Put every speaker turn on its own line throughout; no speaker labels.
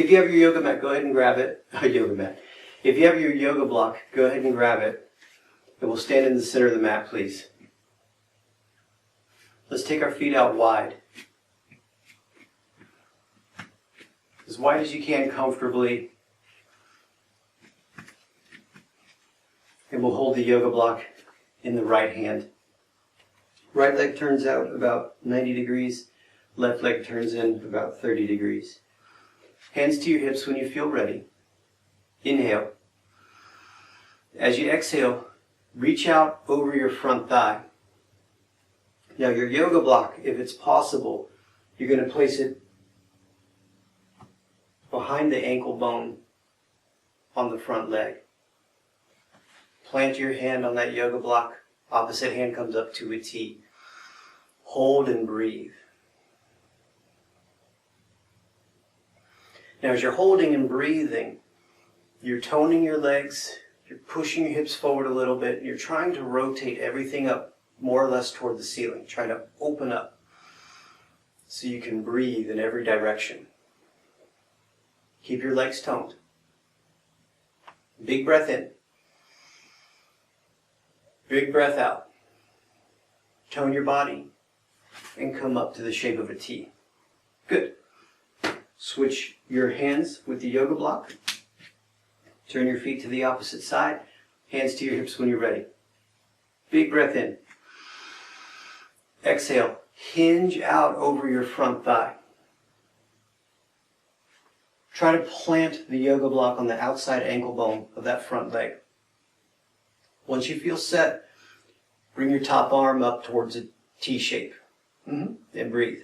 If you have your yoga mat, go ahead and grab it. Yoga mat. If you have your yoga block, go ahead and grab it. And we'll stand in the center of the mat, please. Let's take our feet out wide. As wide as you can comfortably. And we'll hold the yoga block in the right hand. Right leg turns out about 90 degrees. Left leg turns in about 30 degrees. Hands to your hips when you feel ready. Inhale. As you exhale, reach out over your front thigh. Now your yoga block, if it's possible, you're going to place it behind the ankle bone on the front leg. Plant your hand on that yoga block. Opposite hand comes up to a T. Hold and breathe. Now as you're holding and breathing, you're toning your legs, you're pushing your hips forward a little bit, you're trying to rotate everything up more or less toward the ceiling. Try to open up so you can breathe in every direction. Keep your legs toned. Big breath in. Big breath out. Tone your body and come up to the shape of a T. Good. Switch your hands with the yoga block. Turn your feet to the opposite side. Hands to your hips when you're ready. Big breath in. Exhale. Hinge out over your front thigh. Try to plant the yoga block on the outside ankle bone of that front leg. Once you feel set, bring your top arm up towards a T shape. And breathe.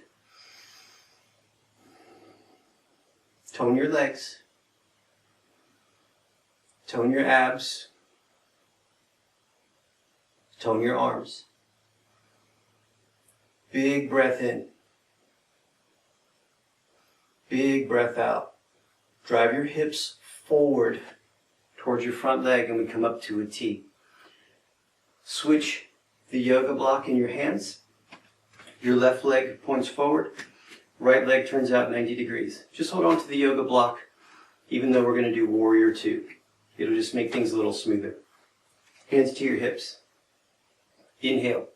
Tone your legs. Tone your abs. Tone your arms. Big breath in. Big breath out. Drive your hips forward towards your front leg and we come up to a T. Switch the yoga block in your hands. Your left leg points forward. Right leg turns out 90 degrees. Just hold on to the yoga block even though we're going to do Warrior Two. It'll just make things a little smoother. Hands to your hips. Inhale.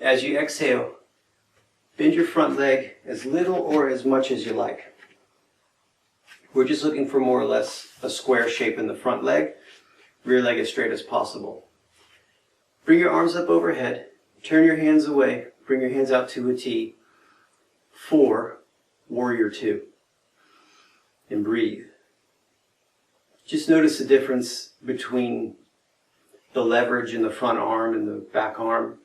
As you exhale, bend your front leg as little or as much as you like. We're just looking for more or less a square shape in the front leg. Rear leg as straight as possible. Bring your arms up overhead. Turn your hands away. Bring your hands out to a T. 4, Warrior Two. And breathe. Just notice the difference between the leverage in the front arm and the back arm.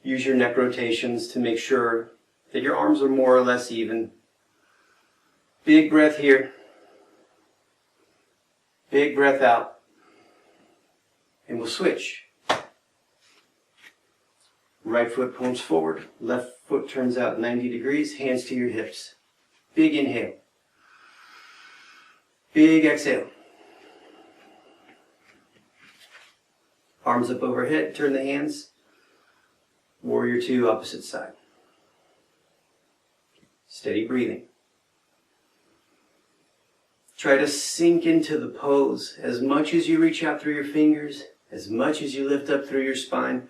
Use your neck rotations to make sure that your arms are more or less even. Big breath here. Big breath out. And we'll switch. Right foot points forward. Left foot turns out 90 degrees. Hands to your hips. Big inhale. Big exhale. Arms up overhead. Turn the hands. Warrior Two, opposite side. Steady breathing. Try to sink into the pose as much as you reach out through your fingers, as much as you lift up through your spine.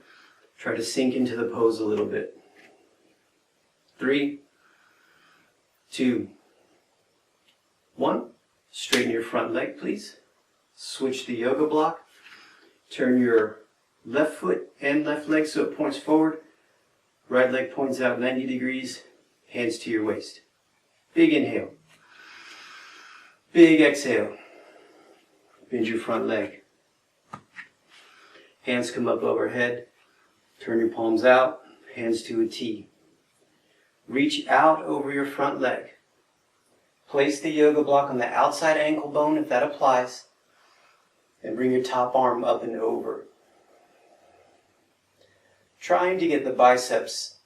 Try to sink into the pose a little bit. 3, 2, 1. Straighten your front leg, please. Switch the yoga block. Turn your left foot and left leg so it points forward. Right leg points out 90 degrees. Hands to your waist. Big inhale. Big exhale. Bend your front leg. Hands come up overhead. Turn your palms out. Hands to a T. Reach out over your front leg. Place the yoga block on the outside ankle bone if that applies. And bring your top arm up and over. Trying to get the biceps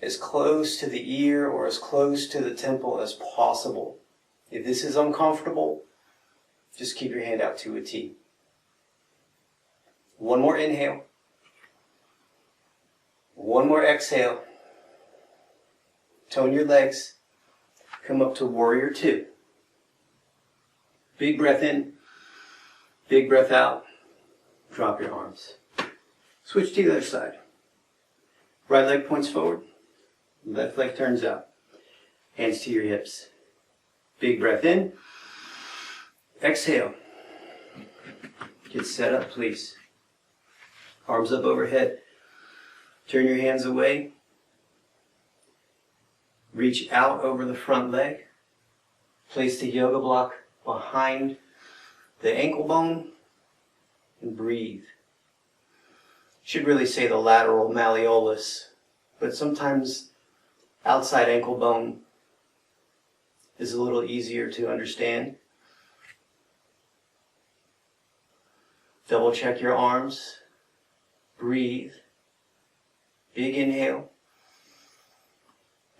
as close to the ear or as close to the temple as possible. If this is uncomfortable, just keep your hand out to a T. One more inhale. One more exhale. Tone your legs. come up to warrior two. Big breath in, big breath out, drop your arms. Switch to the other side. Right leg points forward, left leg turns out. Hands to your hips. Big breath in, exhale. Get set up, please. Arms up overhead. Turn your hands away. Reach out over the front leg. Place the yoga block behind the ankle bone and breathe. Should really say the lateral malleolus, but sometimes outside ankle bone is a little easier to understand. Double check your arms. Breathe. Big inhale.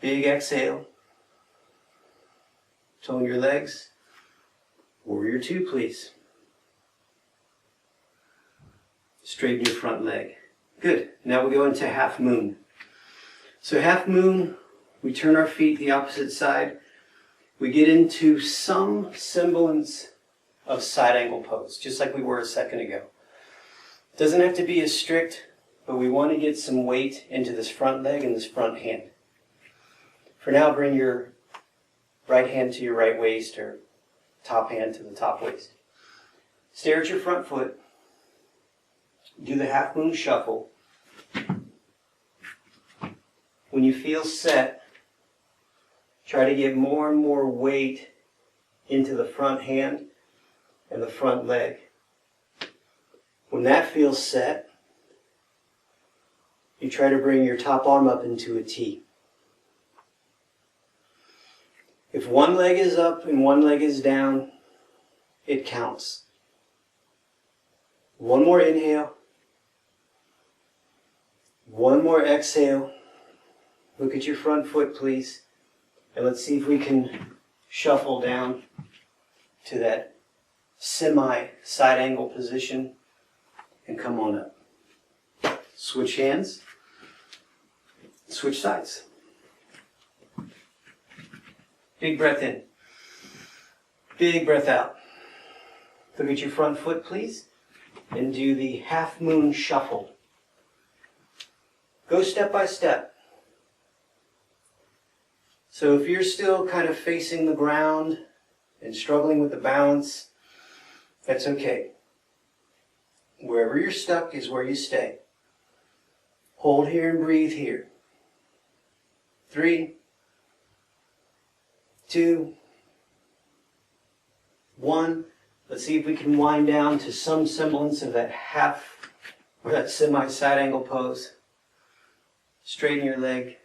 Big exhale. Tone your legs. Warrior two, please. Straighten your front leg. Good. Now we go into half moon. So half moon, we turn our feet the opposite side. We get into some semblance of side angle pose, just like we were a second ago. It doesn't have to be as strict, but we want to get some weight into this front leg and this front hand. For now, bring your right hand to your right waist or top hand to the top waist. Stare at your front foot. Do the half moon shuffle. When you feel set, try to get more and more weight into the front hand and the front leg. When that feels set, you try to bring your top arm up into a T. If one leg is up and one leg is down, it counts. One more inhale. One more exhale. Look at your front foot, please. And let's see if we can shuffle down to that semi-side angle position and come on up. Switch hands. Switch sides. Big breath in. Big breath out. Look at your front foot, please. And do the half moon shuffle. Go step by step. So if you're still kind of facing the ground and struggling with the balance, that's okay. Wherever you're stuck is where you stay. Hold here and breathe here. 3, 2, 1. Let's see if we can wind down to some semblance of that half or that semi-side angle pose. Straighten your leg.